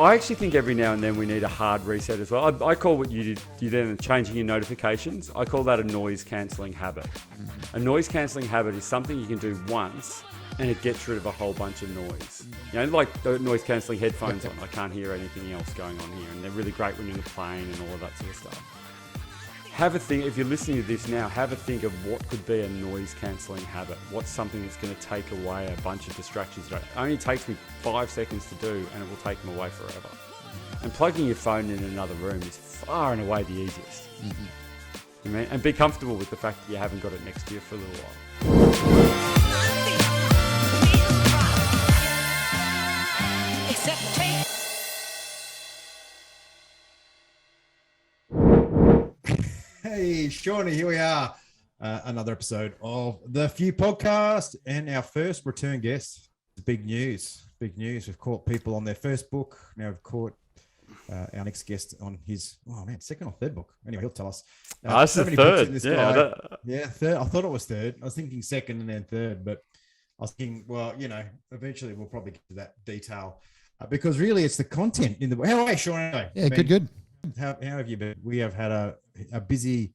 I actually think every now and then we need a hard reset as well. I call what you then changing your notifications. I call that a noise cancelling habit. A noise cancelling habit is something you can do once and it gets rid of a whole bunch of noise. You know, like the noise cancelling headphones on. I can't hear anything else going on here, and they're really great when you're in a plane and all of that sort of stuff. Have a think, if you're listening to this now, have a think of what could be a noise cancelling habit. What's something that's going to take away a bunch of distractions? It only takes me 5 seconds to do, and it will take them away forever. And plugging your phone in another room is far and away the easiest. You mean? And be comfortable with the fact that you haven't got it next to you for a little while. Hey, Shawnee, here we are. Another episode of The Few Podcast and our first return guest. Big news. We've caught people on their first book. Now we've caught our next guest on his, second or third book. Anyway, he'll tell us. That's the third. Third. I thought it was third. I was thinking second and then third, but I was thinking, eventually we'll probably get to that detail because really it's the content in the book. How are you, Shawnee? Yeah, good. How have you been? We have had a busy,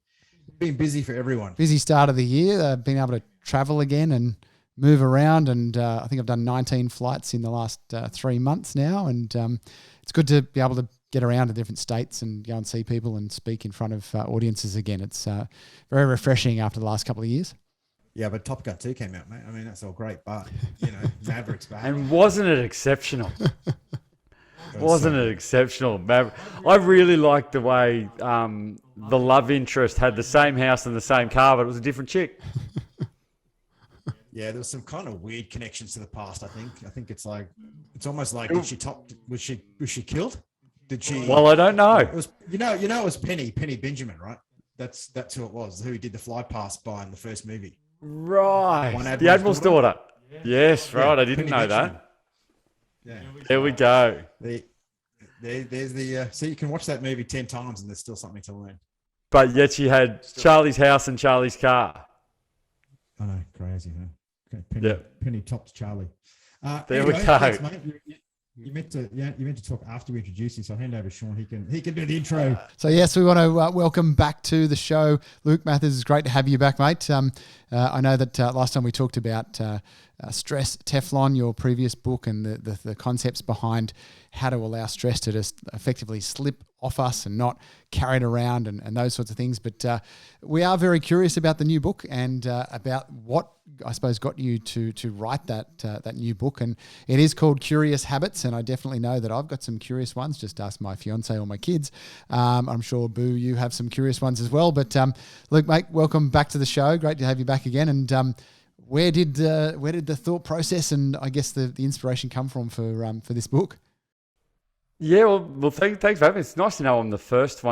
been busy for everyone. Busy start of the year. Been able to travel again and move around, and I think I've done 19 flights in the last 3 months now, and it's good to be able to get around to different states and go and see people and speak in front of audiences again. It's very refreshing after the last couple of years. Yeah, but Top Gun 2 came out, mate. I mean, that's all great, but Maverick's back. And wasn't it exceptional? Wasn't it exceptional? I really liked the way the love interest had the same house and the same car, but it was a different chick. Yeah, there was some kind of weird connections to the past. I think it's almost like was she killed? Did she? Well, I don't know. It was it was Penny Benjamin, right? That's who it was. Who did the fly past by in the first movie? Right, the Admiral's daughter. Yes, right. Yeah, I didn't know Benjamin. that. Yeah. There we go. There's the so you can watch that movie 10 times and there's still something to learn. But yet she had Charlie's house and Charlie's car. I know, crazy, huh? Okay, Penny topped Charlie. There we go. Thanks, mate. You meant to talk after we introduce you, so I'll hand over to Sean. He can do the intro. So yes, we want to welcome back to the show, Luke Mathers. It's great to have you back, mate. I know that last time we talked about Stress Teflon, your previous book, and the concepts behind how to allow stress to just effectively slip off us and not carry it around and those sorts of things. But we are very curious about the new book and about what I suppose got you to write that new book. And it is called Curious Habits, and I definitely know that I've got some curious ones. Just ask my fiance or my kids. I'm sure, Boo, you have some curious ones as well. But Luke, mate, welcome back to the show. Great to have you back again. And where did the thought process and I guess the inspiration come from for this book? Yeah, well, thanks for having me. It's nice to know I'm the first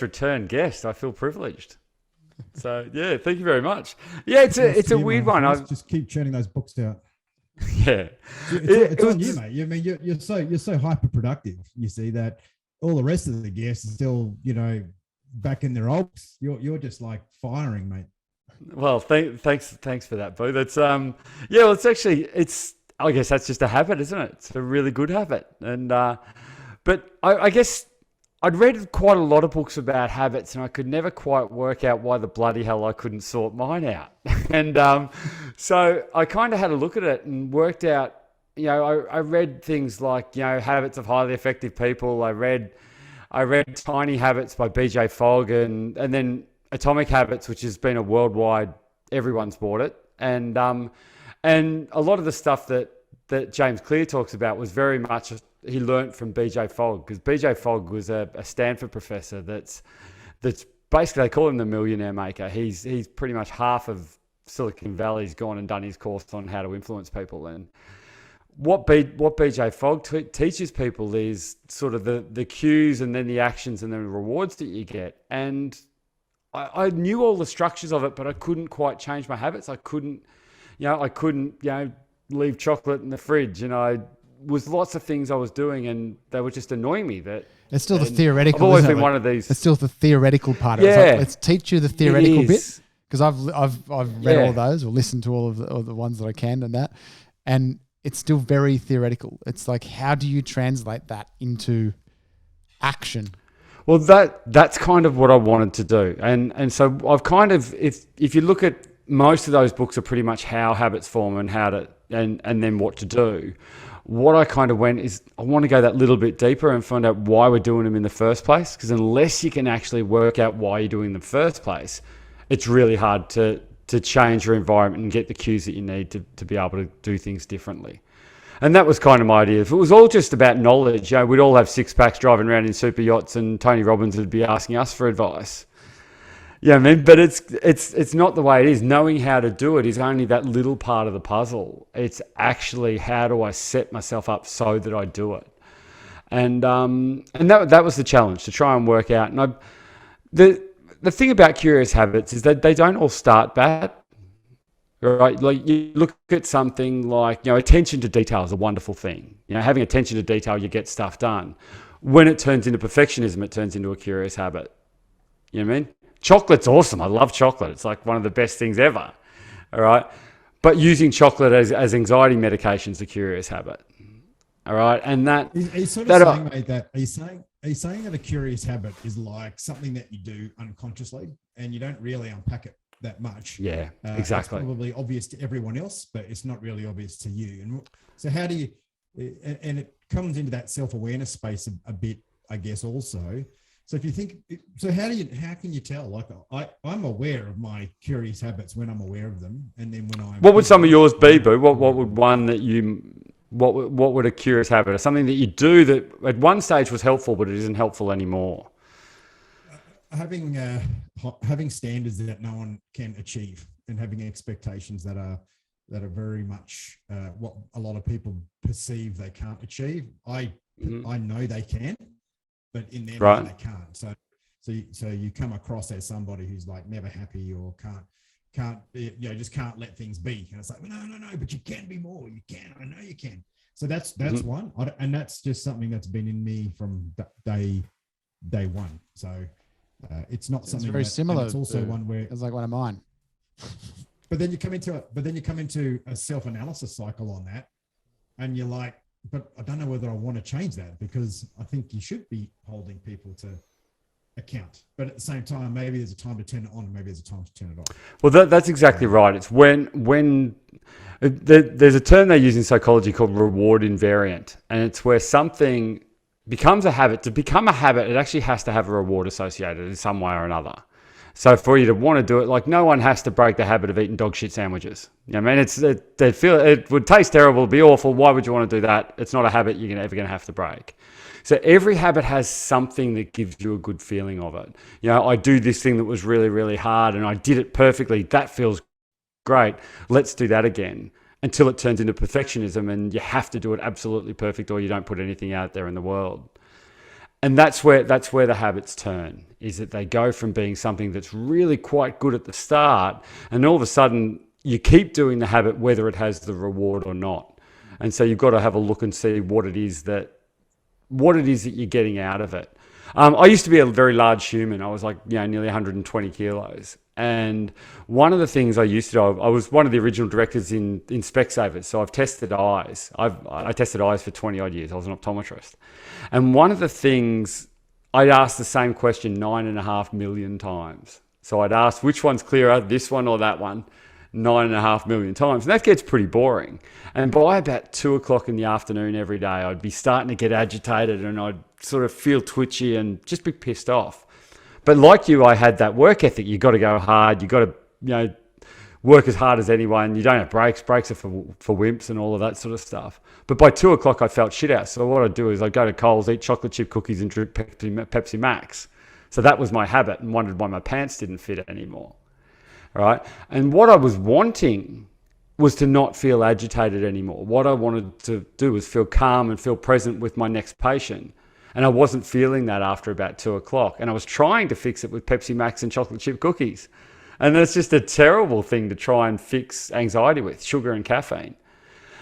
return guest. I feel privileged. So yeah, thank you very much. Yeah, it's a weird one. I just keep churning those books out. Yeah, it's on you, mate. I mean, you're so hyper productive. You see that all the rest of the guests are still, back in their olds. You're just like firing, mate. Well, thanks for that, Boo. That's well, it's I guess that's just a habit, isn't it? It's a really good habit, and but I guess I'd read quite a lot of books about habits, and I could never quite work out why the bloody hell I couldn't sort mine out. And so I kind of had a look at it and worked out. I read things like Habits of Highly Effective People. I read Tiny Habits by BJ Fogg, and then Atomic Habits, which has been a worldwide, everyone's bought it, and a lot of the stuff that James Clear talks about was very much he learnt from BJ Fogg, because BJ Fogg was a Stanford professor that's basically, they call him the millionaire maker. He's pretty much half of Silicon Valley's gone and done his course on how to influence people. And what BJ Fogg teaches people is sort of the cues and then the actions and then the rewards that you get. And I knew all the structures of it, but I couldn't quite change my habits. I couldn't leave chocolate in the fridge, and I was lots of things I was doing, and they were just annoying me. That it's still the theoretical. I've always been one of these. It's still the theoretical part of it. Yeah, let's teach you the theoretical bit, because I've read all those or listened to all of the ones that I can and that, and it's still very theoretical. It's like, how do you translate that into action? Well, that's kind of what I wanted to do. And so I've kind of, if you look at most of those books are pretty much how habits form and how to, and then what to do. What I kind of went is I want to go that little bit deeper and find out why we're doing them in the first place. Because unless you can actually work out why you're doing them in the first place, it's really hard to change your environment and get the cues that you need to be able to do things differently. And that was kind of my idea. If it was all just about knowledge, we'd all have six packs driving around in super yachts and Tony Robbins would be asking us for advice. Yeah, I mean, but it's not the way it is. Knowing how to do it is only that little part of the puzzle. It's actually, how do I set myself up so that I do it? And that was the challenge, to try and work out. And the thing about curious habits is that they don't all start bad, right? Like, you look at something like, attention to detail is a wonderful thing. Having attention to detail, you get stuff done. When it turns into perfectionism, it turns into a curious habit. You know what I mean? Chocolate's awesome. I love chocolate. It's like one of the best things ever. All right. But using chocolate as anxiety medication is a curious habit. All right. And that... Are you sort of saying, mate, that... Are you saying that a curious habit is like something that you do unconsciously and you don't really unpack it that much? Yeah, exactly. It's probably obvious to everyone else, but it's not really obvious to you. And so how do you... And it comes into that self-awareness space a bit, I guess, also. So if you think, so how can you tell? Like, I'm aware of my curious habits when I'm aware of them, and then when I'm... What would some of yours be, Boo? What would one that you... What would a curious habit, or something that you do that at one stage was helpful, but it isn't helpful anymore? Having standards that no one can achieve, and having expectations that are very much what a lot of people perceive they can't achieve. I know they can, but in their mind they can't. So you come across as somebody who's like never happy or can't just can't let things be. And it's like, no, but you can be more. You can. I know you can. So that's one, and that's just something that's been in me from day one. So it's not something very similar. It's also one where it's like one of mine. But then you come into a self-analysis cycle on that, and you're like, but I don't know whether I want to change that, because I think you should be holding people to account. But at the same time, maybe there's a time to turn it on and maybe there's a time to turn it off. Well, that's exactly right. It's when there's a term they use in psychology called reward invariant, and it's where something becomes a habit. To become a habit, it actually has to have a reward associated in some way or another. So for you to want to do it, like, no one has to break the habit of eating dog shit sandwiches. I mean, it would taste terrible, it'd be awful. Why would you want to do that? It's not a habit you're ever going to have to break. So every habit has something that gives you a good feeling of it. I do this thing that was really, really hard and I did it perfectly. That feels great. Let's do that again, until it turns into perfectionism and you have to do it absolutely perfect or you don't put anything out there in the world. And that's where the habits turn, is that they go from being something that's really quite good at the start, and all of a sudden you keep doing the habit whether it has the reward or not. And so you've got to have a look and see what it is that you're getting out of it. I used to be a very large human. I was like, nearly 120 kilos. And one of the things I used to do, I was one of the original directors in Specsavers. So I've tested eyes. I tested eyes for 20 odd years. I was an optometrist. And one of the things, I'd asked the same question 9.5 million times. So I'd ask, which one's clearer, this one or that one? 9.5 million times. And that gets pretty boring. And by about 2:00 in the afternoon every day, I'd be starting to get agitated and I'd sort of feel twitchy and just be pissed off. But like you, I had that work ethic. You got to go hard. You got to, work as hard as anyone. You don't have breaks. Breaks are for wimps and all of that sort of stuff. But by 2:00, I felt shit out. So what I'd do is I'd go to Coles, eat chocolate chip cookies and drink Pepsi Max. So that was my habit, and wondered why my pants didn't fit anymore. All right. And what I was wanting was to not feel agitated anymore. What I wanted to do was feel calm and feel present with my next patient. And I wasn't feeling that after about 2:00. And I was trying to fix it with Pepsi Max and chocolate chip cookies. And that's just a terrible thing to try and fix anxiety with, sugar and caffeine.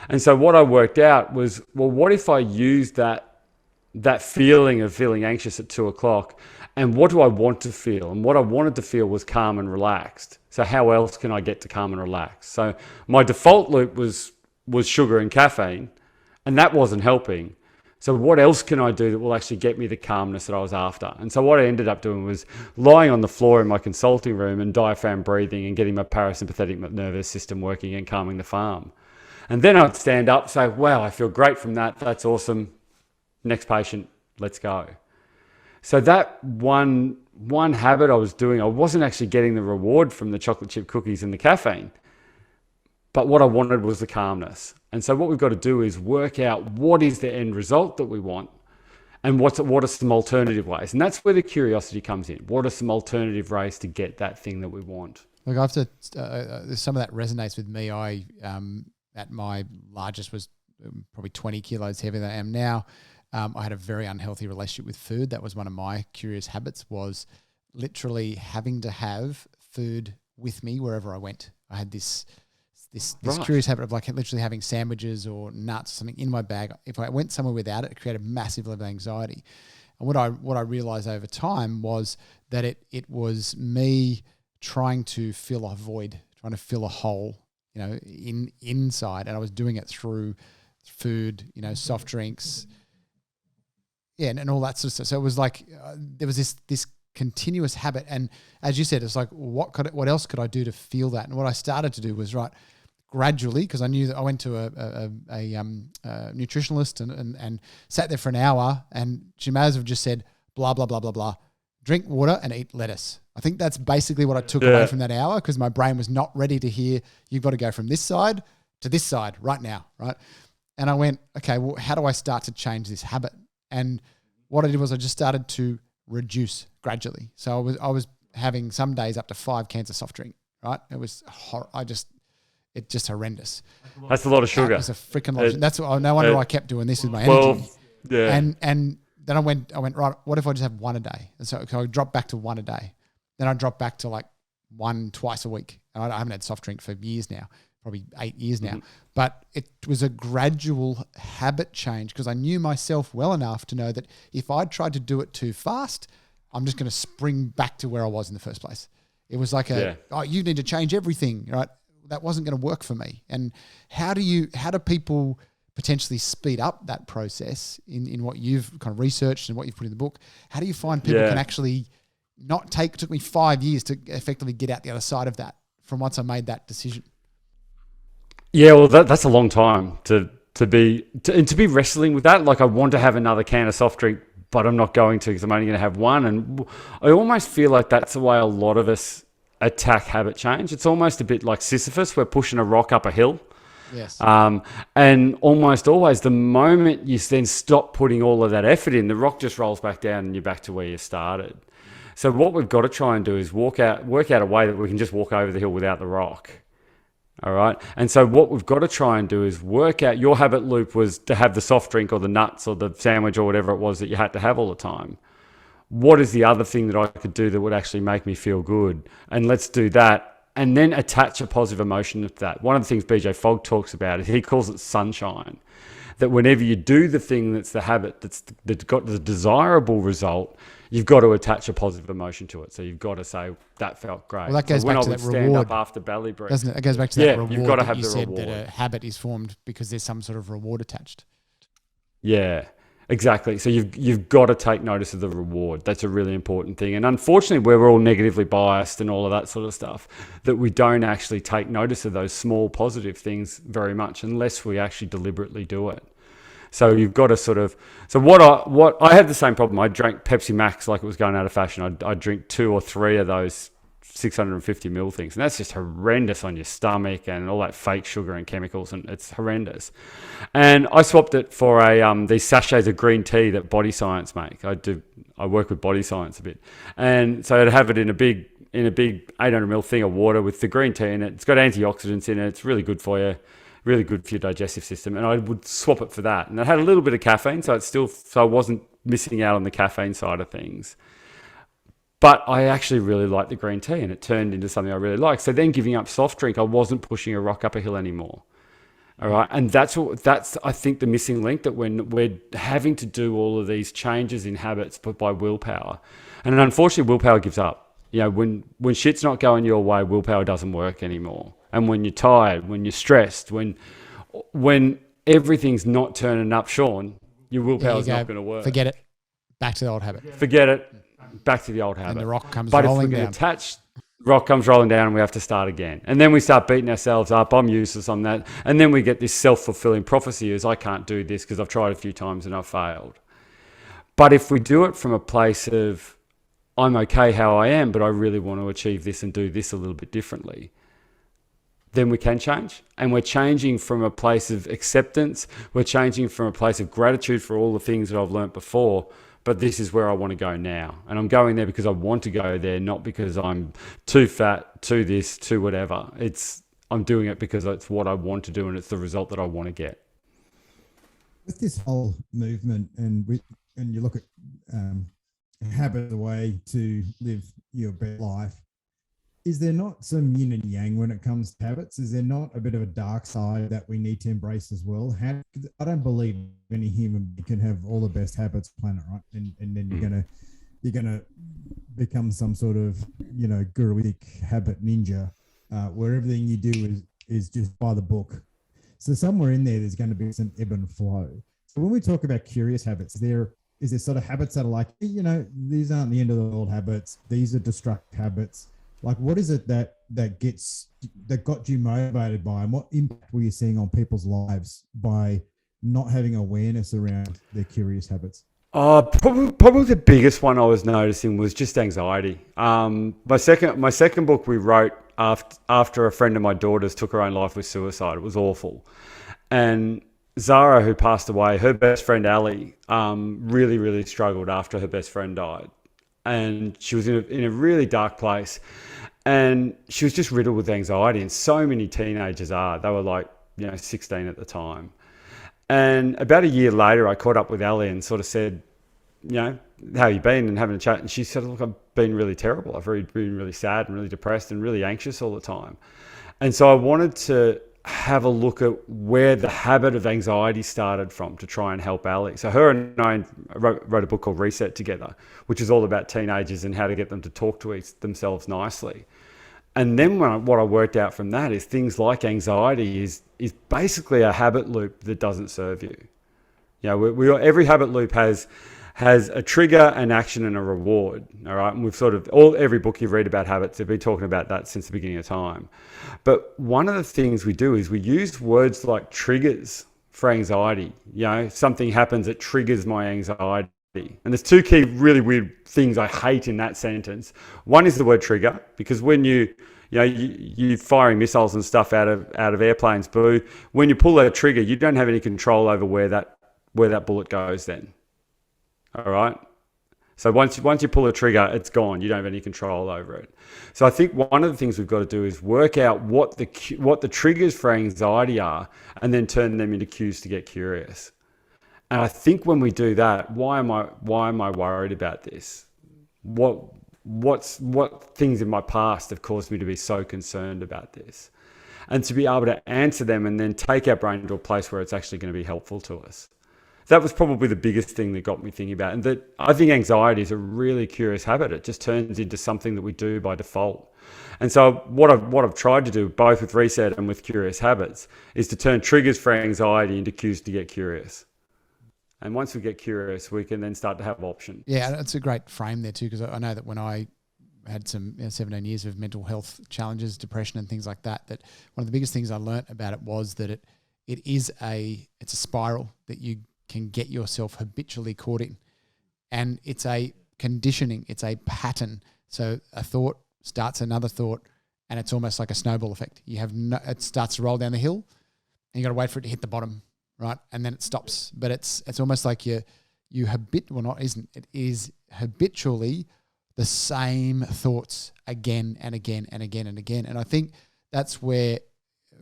And so what I worked out was, well, what if I used that feeling of feeling anxious at 2:00, and what do I want to feel? And what I wanted to feel was calm and relaxed. So how else can I get to calm and relax? So my default loop was was sugar and caffeine, and that wasn't helping. So what else can I do that will actually get me the calmness that I was after? And so what I ended up doing was lying on the floor in my consulting room and diaphragm breathing and getting my parasympathetic nervous system working and calming the farm. And then I'd stand up, say, wow, I feel great from that. That's awesome. Next patient, let's go. So that one habit I was doing, I wasn't actually getting the reward from the chocolate chip cookies and the caffeine. But what I wanted was the calmness. And so what we've got to do is work out what is the end result that we want and what are some alternative ways. And that's where the curiosity comes in. What are some alternative ways to get that thing that we want? Look, I have to, some of that resonates with me. I, at my largest was probably 20 kilos heavier than I am now. I had a very unhealthy relationship with food. That was one of my curious habits, was literally having to have food with me wherever I went. I had this Right. curious habit of like literally having sandwiches or nuts or something in my bag. If I went somewhere without it, it created a massive level of anxiety. And what I realized over time was that it was me trying to fill a void, trying to fill a hole, inside. And I was doing it through food, soft drinks, and all that sort of stuff. So it was like there was this continuous habit. And as you said, it's like, what else could I do to feel that? And what I started to do was, gradually, because I knew that I went to a nutritionalist and sat there for an hour, and she may as have just said, blah, blah, blah, blah, blah, drink water and eat lettuce. I think that's basically what I took away from that hour, because my brain was not ready to hear, you've got to go from this side to this side right now, right? And I went, okay, well, how do I start to change this habit? And what I did was I just started to reduce gradually. So I was having some days up to 5 cans of soft drink, right? It was it's just horrendous. That's a lot of sugar. It was a freaking lot. That's no wonder I kept doing this with my energy. Yeah. And then I went, right, what if I just have one a day? And so I dropped back to one a day. Then I dropped back to like one twice a week. And I haven't had soft drink for years now, probably 8 years now. But it was a gradual habit change, because I knew myself well enough to know that if I tried to do it too fast, I'm just going to spring back to where I was in the first place. It was like you need to change everything, right? That wasn't going to work for me. And how do people potentially speed up that process in what you've kind of researched and what you've put in the book? How do you find people can actually not take, it took me 5 years to effectively get out the other side of that from once I made that decision? Yeah, well, that's a long time to be wrestling with that. Like, I want to have another can of soft drink, but I'm not going to, because I'm only going to have one. And I almost feel like that's the way a lot of us attack habit change. It's almost a bit like Sisyphus. We're pushing a rock up a hill. Yes. And almost always, the moment you then stop putting all of that effort in, the rock just rolls back down and you're back to where you started. So what we've got to try and do is work out a way that we can just walk over the hill without the rock. All right. And so what we've got to try and do is work out, your habit loop was to have the soft drink or the nuts or the sandwich or whatever it was that you had to have all the time. What is the other thing that I could do that would actually make me feel good? And let's do that. And then attach a positive emotion to that. One of the things BJ Fogg talks about is he calls it sunshine. That whenever you do the thing that's the habit that's got the desirable result, you've got to attach a positive emotion to it. So you've got to say, that felt great. Well, that goes back to that reward. Stand up after belly breath. Doesn't it? It goes back to that reward. You've got to have you the said reward. that a habit is formed because there's some sort of reward attached. Yeah. Exactly. So you've got to take notice of the reward. That's a really important thing. And unfortunately, we're all negatively biased and all of that sort of stuff, that we don't actually take notice of those small positive things very much unless we actually deliberately do it. So you've got to what I had the same problem. I drank Pepsi Max like it was going out of fashion. I'd drink 2 or 3 of those 650 ml things, and that's just horrendous on your stomach and all that fake sugar and chemicals, and it's horrendous. And I swapped it for these sachets of green tea that Body Science make. I work with Body Science a bit, and so I'd have it in a big 800 ml thing of water with the green tea in it. It's got antioxidants in it. It's really good for you, really good for your digestive system. And I would swap it for that, and it had a little bit of caffeine, so I wasn't missing out on the caffeine side of things. But I actually really liked the green tea, and it turned into something I really liked. So then giving up soft drink, I wasn't pushing a rock up a hill anymore. All right. And that's I think the missing link, that when we're having to do all of these changes in habits, but by willpower. And unfortunately, willpower gives up. You know, when shit's not going your way, willpower doesn't work anymore. And when you're tired, when you're stressed, when when everything's not turning up, Sean, your There you willpower's go. not going to work. Forget it. Back to the old habit. Forget it. Back to the old And habit. the rock comes But if rolling we get down. attached, rock comes rolling down and we have to start again. And then we start beating ourselves up. I'm useless on that. And then we get this self-fulfilling prophecy as I can't do this because I've tried a few times and I've failed. But if we do it from a place of, I'm okay how I am, but I really want to achieve this and do this a little bit differently, then we can change. And we're changing from a place of acceptance. We're changing from a place of gratitude for all the things that I've learned before. But this is where I want to go now. And I'm going there because I want to go there, not because I'm too fat, too this, too whatever. I'm doing it because it's what I want to do and it's the result that I want to get. With this whole movement, and you look at habit, the way to live your best life, is there not some yin and yang when it comes to habits? Is there not a bit of a dark side that we need to embrace as well? I don't believe any human can have all the best habits on the planet, right? And then you're gonna become some sort of, guruic habit ninja, where everything you do is just by the book. So somewhere in there's going to be some ebb and flow. So when we talk about curious habits, is there sort of habits that are like, these aren't the end of the world habits. These are destructive habits. Like, what is it that got you motivated by, and what impact were you seeing on people's lives by not having awareness around their curious habits? Probably the biggest one I was noticing was just anxiety. My second book we wrote after a friend of my daughter's took her own life with suicide. It was awful. And Zara, who passed away, her best friend Ali, really, really struggled after her best friend died. And she was in a really dark place. And she was just riddled with anxiety. And so many teenagers are. They were like, 16 at the time. And about a year later, I caught up with Ali and sort of said, how you been, and having a chat. And she said, look, I've been really terrible. I've been really sad and really depressed and really anxious all the time. And so I wanted to have a look at where the habit of anxiety started from to try and help Ali. So her and I wrote a book called Reset together, which is all about teenagers and how to get them to talk to themselves nicely. And then what I worked out from that is things like anxiety is basically a habit loop that doesn't serve you. Every habit loop has a trigger, an action, and a reward. All right, and we've every book you've read about habits, they've been talking about that since the beginning of time. But one of the things we do is we use words like triggers for anxiety. Something happens that triggers my anxiety. And there's two key really weird things I hate in that sentence. One is the word trigger, because when you're firing missiles and stuff out of airplanes, boo. When you pull that trigger, you don't have any control over where that bullet goes then. All right. So once you pull a trigger, it's gone. You don't have any control over it. So I think one of the things we've got to do is work out what the triggers for anxiety are, and then turn them into cues to get curious. And I think when we do that, why am I worried about this? What things in my past have caused me to be so concerned about this? And to be able to answer them and then take our brain to a place where it's actually going to be helpful to us. That was probably the biggest thing that got me thinking about it. And that I think anxiety is a really curious habit. It just turns into something that we do by default. And so what I've tried to do, both with Reset and with Curious Habits, is to turn triggers for anxiety into cues to get curious. And once we get curious, we can then start to have options. Yeah, it's a great frame there too, because I know that when I had some 17 years of mental health challenges, depression and things like that, that one of the biggest things I learnt about it was that it's a spiral that you can get yourself habitually caught in. And it's a conditioning, it's a pattern. So a thought starts another thought, and it's almost like a snowball effect. It starts to roll down the hill, and you got to wait for it to hit the bottom, right? And then it stops. But it's almost like it is habitually the same thoughts again and again and again and again. And I think that's where,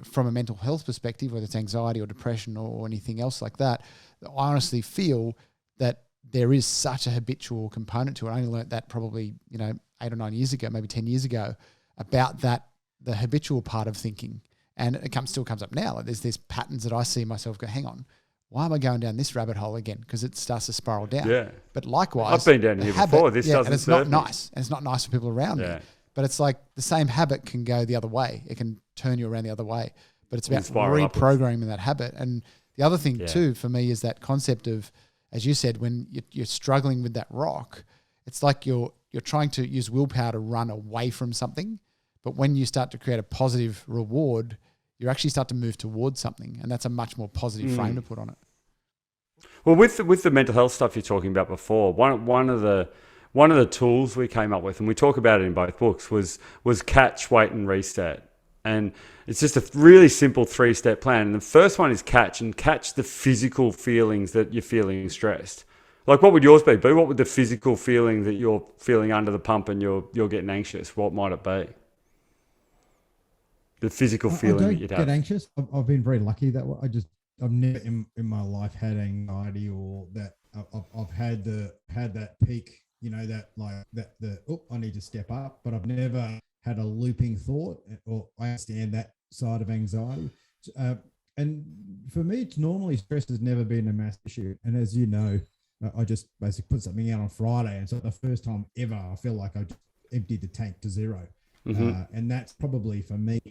from a mental health perspective, whether it's anxiety or depression or anything else like that, I honestly feel that there is such a habitual component to it. I only learnt that probably 8 or 9 years ago, maybe 10 years ago, about that, the habitual part of thinking. And it still comes up now. Like there's patterns that I see myself go, hang on, why am I going down this rabbit hole again? Because it starts to spiral down. Yeah. But likewise, I've been down here before. This doesn't and it's serve not me. nice. And it's not nice for people around me. But it's like the same habit can go the other way. It can turn you around the other way. but it's about spiral upwards. reprogramming that habit. And the other thing too for me is that concept of, as you said, when you're struggling with that rock, it's like you're trying to use willpower to run away from something, but when you start to create a positive reward, you actually start to move towards something, and that's a much more positive frame to put on it. Well, with the mental health stuff you're talking about before, one of the tools we came up with, and we talk about it in both books, was catch, wait, and reset. And it's just a really simple 3-step plan. And the first one is catch the physical feelings that you're feeling stressed. Like, what would yours be, Boo? What would the physical feeling that you're feeling under the pump and you're getting anxious? What might it be? The physical feeling that you'd have. I don't get anxious. I've been very lucky that way. I've never in my life had anxiety, or that I've had that peak, I need to step up, but I've never had a looping thought, or I understand that side of anxiety. And for me, it's normally stress has never been a massive issue. And as you know, I just basically put something out on Friday, and so the first time ever, I feel like I just emptied the tank to zero. And that's probably for me,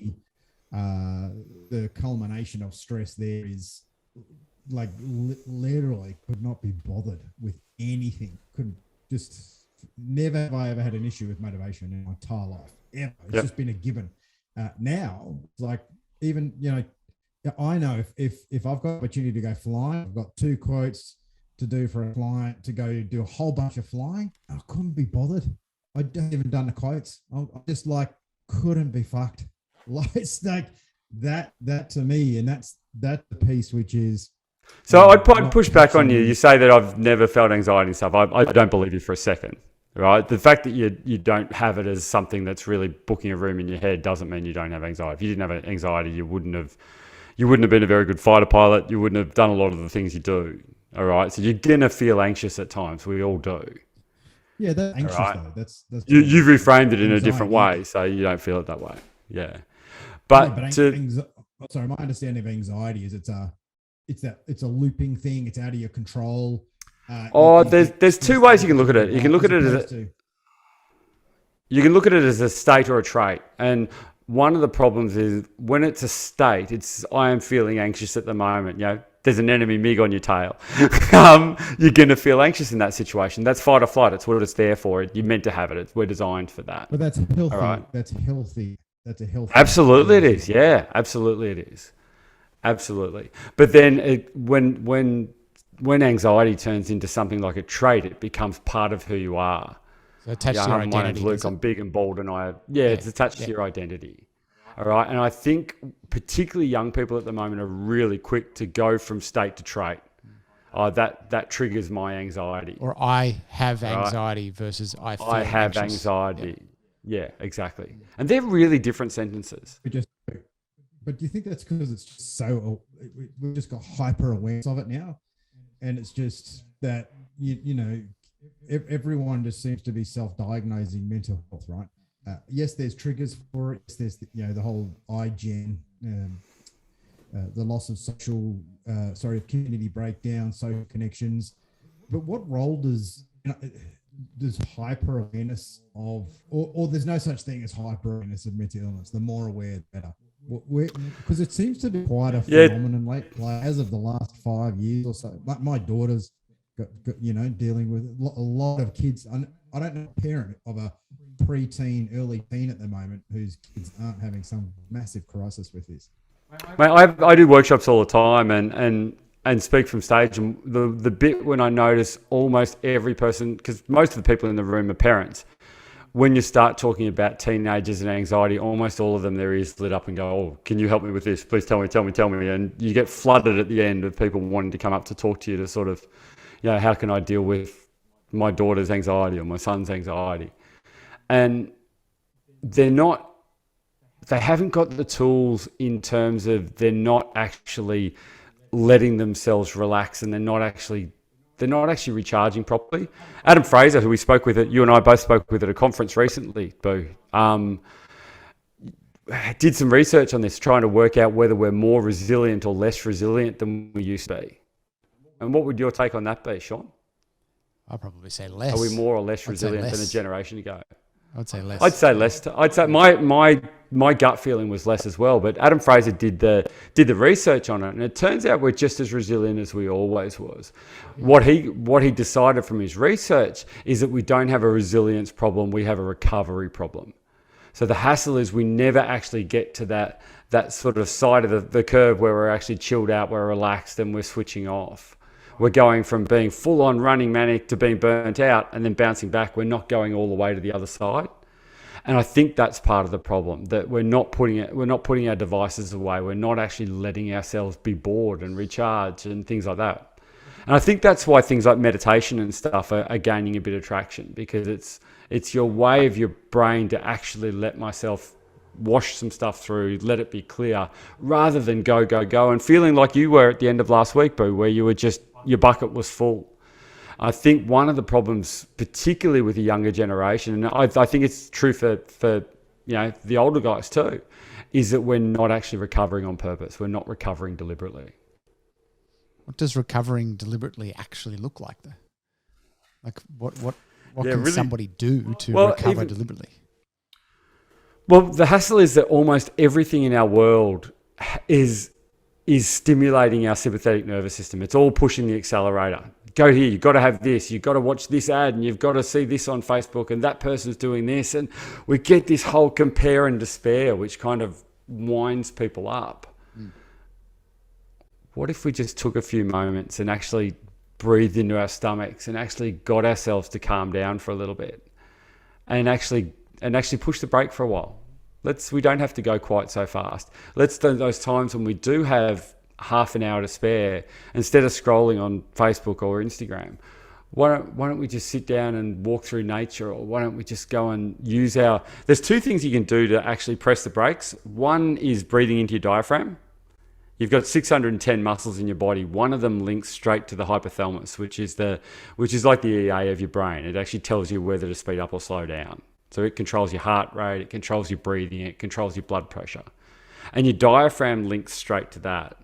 the culmination of stress there is like literally could not be bothered with anything. Never have I ever had an issue with motivation in my entire life. Ever. It's just been a given. Now, it's like, even, I know if I've got opportunity to go flying, I've got 2 quotes to do for a client to go do a whole bunch of flying, I couldn't be bothered. I haven't even done the quotes. I just couldn't be fucked. Like, it's like that to me, and that's the piece which is. So I'd push back on you. You say that I've never felt anxiety and stuff. I don't believe you for a second, right? The fact that you don't have it as something that's really booking a room in your head doesn't mean you don't have anxiety. If you didn't have anxiety, you wouldn't have been a very good fighter pilot. You wouldn't have done a lot of the things you do. All right. So you're gonna feel anxious at times. We all do. Yeah, that's anxious though. That's you've reframed it in a different way, so you don't feel it that way. Yeah, but sorry, my understanding of anxiety is it's a looping thing. It's out of your control. There's 2 ways you can look at it. You can look at it as a state or a trait, and one of the problems is when it's a state. It's I am feeling anxious at the moment. There's an enemy MiG on your tail. You're going to feel anxious in that situation. That's fight or flight. It's what it's there for. You're meant to have it. We're designed for that. But that's healthy. All right? That's healthy. That's a healthy. Absolutely it is. Yeah, absolutely it is. Absolutely. But then when anxiety turns into something like a trait, it becomes part of who you are. So attached to your identity. My name's Luke. I'm big and bald, and it's attached to your identity. All right. And I think particularly young people at the moment are really quick to go from state to trait. That triggers my anxiety. Or I have anxiety versus I feel have anxious. Anxiety. Yeah, exactly. And they're really different sentences. But do you think that's because it's just we've just got hyper awareness of it now? And it's just that, everyone just seems to be self-diagnosing mental health, right? Yes, there's triggers for it. Yes, there's the whole IGen, the loss of community breakdown, social connections. But what role does hyper awareness of, or there's no such thing as hyper awareness of mental illness? The more aware, the better. Because it seems to be quite a phenomenon, like as of the last 5 years or so. My daughter's got dealing with a lot of kids. I don't know a parent of a pre-teen, early teen at the moment whose kids aren't having some massive crisis with this. Mate, I do workshops all the time and speak from stage. And the bit when I notice almost every person, because most of the people in the room are parents, when you start talking about teenagers and anxiety, almost all of them, their ears lit up and go, "Oh, can you help me with this? Please tell me." And you get flooded at the end of people wanting to come up to talk to you to sort of, how can I deal with my daughter's anxiety or my son's anxiety? And they haven't got the tools in terms of they're not actually letting themselves relax, and they're not actually recharging properly. Adam Fraser, who we spoke with, you and I both spoke with at a conference recently, Boo, did some research on this, trying to work out whether we're more resilient or less resilient than we used to be. And what would your take on that be, Sean? I'd probably say less. Are we more or less resilient than a generation ago? I'd say less. I'd say less. I'd say my my gut feeling was less as well. But Adam Fraser did the research on it, and it turns out we're just as resilient as we always was. What he decided from his research is that we don't have a resilience problem, we have a recovery problem. So the hassle is we never actually get to that sort of side of the curve where we're actually chilled out, we're relaxed, and we're switching off. We're going from being full on running manic to being burnt out and then bouncing back. We're not going all the way to the other side. And I think that's part of the problem, that we're not putting our devices away. We're not actually letting ourselves be bored and recharge and things like that. And I think that's why things like meditation and stuff are gaining a bit of traction, because it's your way of your brain to actually let myself wash some stuff through, let it be clear, rather than go and feeling like you were at the end of last week, Boo, where you were just, your bucket was full. I think one of the problems, particularly with the younger generation, and I think it's true for the older guys too, is that we're not actually recovering on purpose. We're not recovering deliberately. What does recovering deliberately actually look like, though? Like what can really, somebody do to recover deliberately? Well, the hassle is that almost everything in our world is stimulating our sympathetic nervous system. It's all pushing the accelerator. Go here, you've got to have this, you've got to watch this ad, and you've got to see this on Facebook, and that person's doing this. And we get this whole compare and despair, which kind of winds people up. What if we just took a few moments and actually breathed into our stomachs and actually got ourselves to calm down for a little bit and actually push the brake for a while? We don't have to go quite so fast. Let's do those times when we do have half an hour to spare, instead of scrolling on Facebook or Instagram, why don't we just sit down and walk through nature? Or why don't we just go and use there's two things you can do to actually press the brakes. One is breathing into your diaphragm. You've got 610 muscles in your body. One of them links straight to the hypothalamus, which is like the EA of your brain. It actually tells you whether to speed up or slow down. So it controls your heart rate, it controls your breathing, it controls your blood pressure. And your diaphragm links straight to that.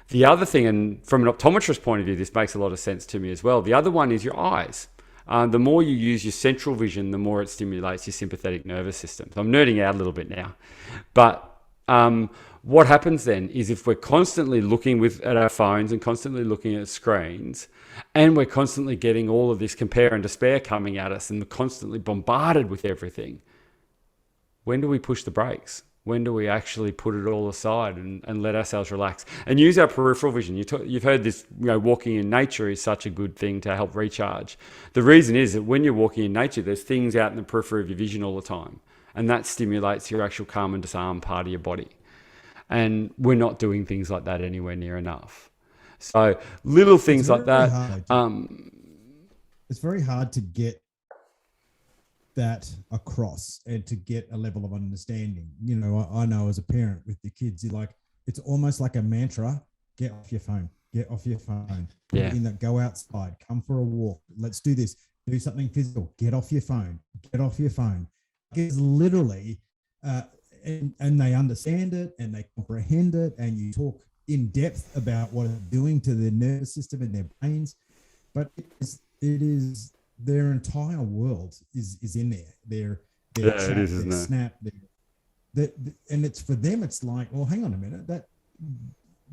The other thing, and from an optometrist point of view, this makes a lot of sense to me as well. The other one is your eyes. The more you use your central vision, the more it stimulates your sympathetic nervous system. So I'm nerding out a little bit now. But what happens then is if we're constantly looking at our phones and constantly looking at screens, and we're constantly getting all of this compare and despair coming at us, and we're constantly bombarded with everything, when do we push the brakes? When do we actually put it all aside and let ourselves relax and use our peripheral vision? You've heard this, walking in nature is such a good thing to help recharge. The reason is that when you're walking in nature, there's things out in the periphery of your vision all the time, and that stimulates your actual calm and disarm part of your body. And we're not doing things like that anywhere near enough. So little things like that. It's very hard to get that across and to get a level of understanding. I know as a parent with the kids, it's almost like a mantra: get off your phone, get off your phone. Yeah. Go outside, come for a walk. Let's do this. Do something physical. Get off your phone. Get off your phone. It's literally, and they understand it and they comprehend it, and you talk in depth about what it's doing to their nervous system and their brains. But it is their entire world is in there. Their chat, it is, isn't their it? snap, and it's for them. It's like, well, hang on a minute.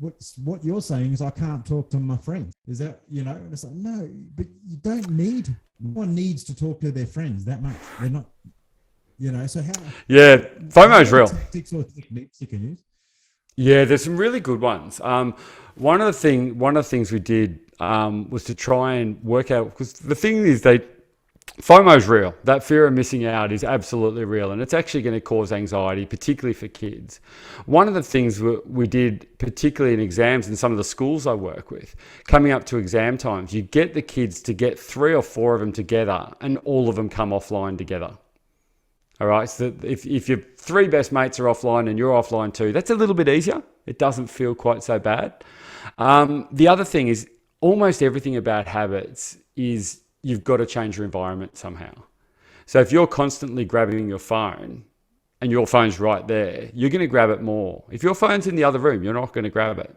What you're saying is I can't talk to my friends. Is that, and it's like, no, but you don't need. No one needs to talk to their friends that much. They're not. So how? Yeah, FOMO is real. Tactics or techniques you can use. Yeah, there's some really good ones. One of the things we did was to try and work out, because the thing is, FOMO is real. That fear of missing out is absolutely real, and it's actually going to cause anxiety, particularly for kids. One of the things we did, particularly in exams in some of the schools I work with, coming up to exam times, you get the kids to get 3 or 4 of them together, and all of them come offline together. All right, so if your 3 best mates are offline and you're offline too, that's a little bit easier. It doesn't feel quite so bad. The other thing is, almost everything about habits is you've got to change your environment somehow. So if you're constantly grabbing your phone and your phone's right there, you're going to grab it more. If your phone's in the other room, you're not going to grab it.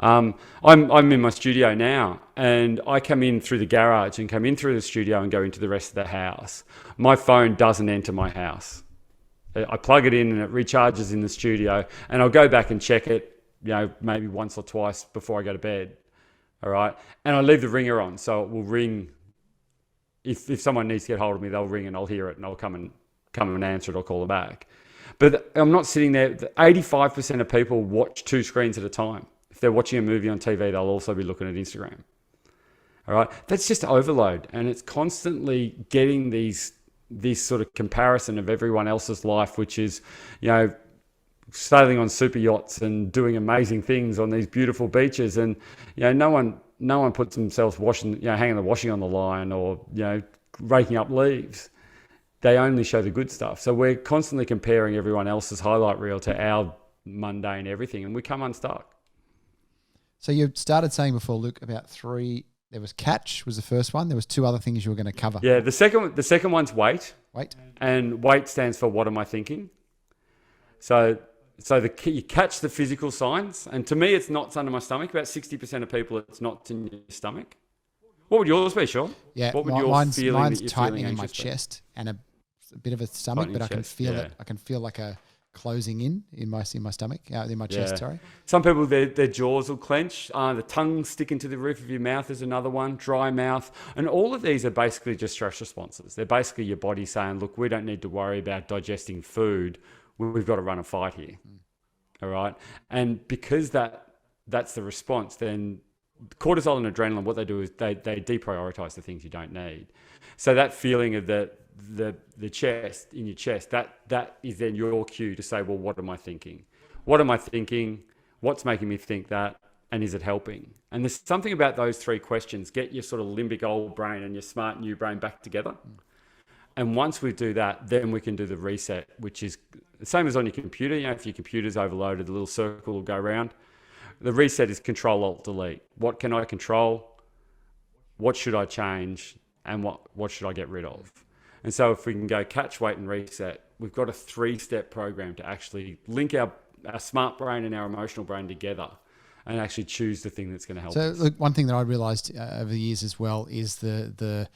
I'm in my studio now, and I come in through the garage and come in through the studio and go into the rest of the house. My phone doesn't enter my house. I plug it in and it recharges in the studio, and I'll go back and check it, maybe once or twice before I go to bed. All right. And I leave the ringer on, so it will ring. If someone needs to get hold of me, they'll ring and I'll hear it and I'll come and answer it or call it back. But I'm not sitting there. 85% of people watch 2 screens at a time. If they're watching a movie on TV, they'll also be looking at Instagram. All right. That's just overload. And it's constantly getting this sort of comparison of everyone else's life, which is, sailing on super yachts and doing amazing things on these beautiful beaches. And, no one puts themselves hanging the washing on the line or, raking up leaves. They only show the good stuff. So we're constantly comparing everyone else's highlight reel to our mundane everything, and we come unstuck. So you started saying before, Luke, about 3. There was catch was the first one. There was 2 other things you were going to cover. Yeah, the second one's wait. Wait. And wait stands for what am I thinking? So you catch the physical signs, and to me, it's knots under my stomach. About 60% of people, it's knots in your stomach. What would yours be, Sean? Yeah, what would mine's mine's tightening in my chest and a bit of a stomach, tightening but I can chest, feel yeah. it. I can feel like a closing in my stomach, in my chest. Sorry. Some people, their jaws will clench. The tongue sticking to the roof of your mouth is another one. Dry mouth, and all of these are basically just stress responses. They're basically your body saying, "Look, we don't need to worry about digesting food. We've got to run a fight here." All right, and because that's the response, then cortisol and adrenaline, what they do is they deprioritize the things you don't need. So that feeling of the chest in your chest, that is then your cue to say, well, what am I thinking? What am I thinking? What's making me think that? And is it helping? And there's something about those 3 questions. Get your sort of limbic old brain and your smart new brain back together. And once we do that, then we can do the reset, which is the same as on your computer. If your computer's overloaded, the little circle will go around. The reset is Control-Alt-Delete. What can I control? What should I change? And what should I get rid of? And so if we can go catch, wait, and reset, we've got a 3-step program to actually link our smart brain and our emotional brain together and actually choose the thing that's going to help us. So look, one thing that I realized over the years as well is the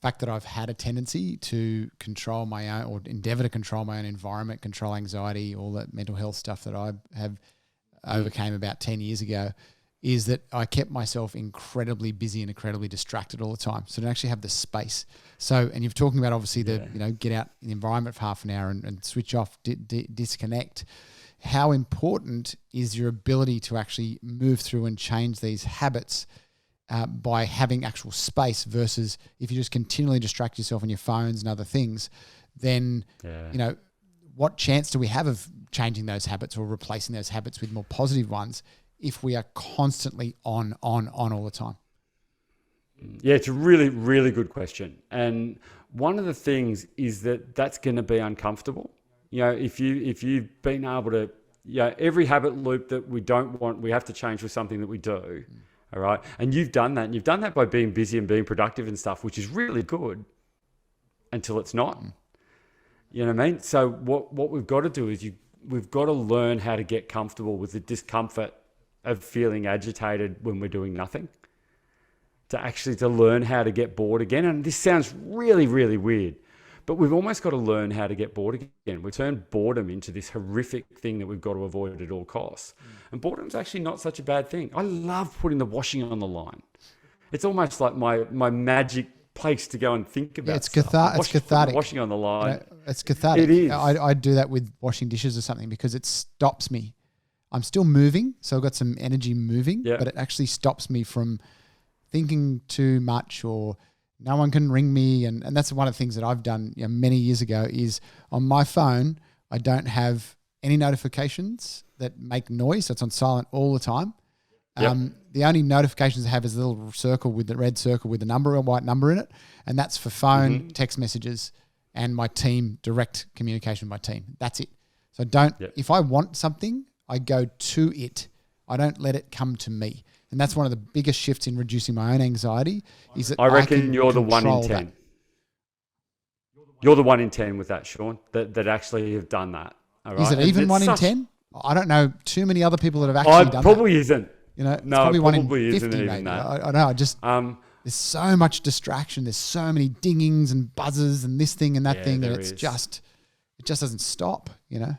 fact that I've had a tendency to control my own, or endeavor to control my own environment, control anxiety, all that mental health stuff that I have overcame about 10 years ago, is that I kept myself incredibly busy and incredibly distracted all the time. So to actually have the space. So, and you're talking about obviously get out in the environment for half an hour and switch off, disconnect. How important is your ability to actually move through and change these habits by having actual space versus if you just continually distract yourself on your phones and other things, then, what chance do we have of changing those habits or replacing those habits with more positive ones if we are constantly on all the time? Yeah, it's a really, really good question. And one of the things is that's going to be uncomfortable. If you've been able to, every habit loop that we don't want, we have to change with something that we do. All right. And you've done that. And you've done that by being busy and being productive and stuff, which is really good until it's not. You know what I mean? So what we've got to do is we've got to learn how to get comfortable with the discomfort of feeling agitated when we're doing nothing, to learn how to get bored again. And this sounds really, really weird, but we've almost got to learn how to get bored again. We've turned boredom into this horrific thing that we've got to avoid at all costs. And boredom's actually not such a bad thing. I love putting the washing on the line. It's almost like my magic place to go and think about it's cathartic. Washing on the line. It's cathartic. It is. I do that with washing dishes or something because it stops me. I'm still moving, so I've got some energy moving, but it actually stops me from thinking too much or no one can ring me. And that's one of the things that I've done many years ago is on my phone, I don't have any notifications that make noise. So it's on silent all the time. The only notifications I have is a little circle with the red circle with the number, a white number in it. And that's for phone, text messages, and my team, direct communication with my team. That's it. So if I want something, I go to it. I don't let it come to me. And that's one of the biggest shifts in reducing my own anxiety is that I reckon you're the 1 in 10. That. You're the 1 in 10 with that, Sean, that actually have done that. All right? Is it even 1 in 10? I don't know too many other people that have actually done probably that. Isn't. It's No, probably 1 in probably 50 isn't even maybe. that. I know. There's so much distraction. There's so many dingings and buzzes and this thing and that thing. And it's just it just doesn't stop, you know?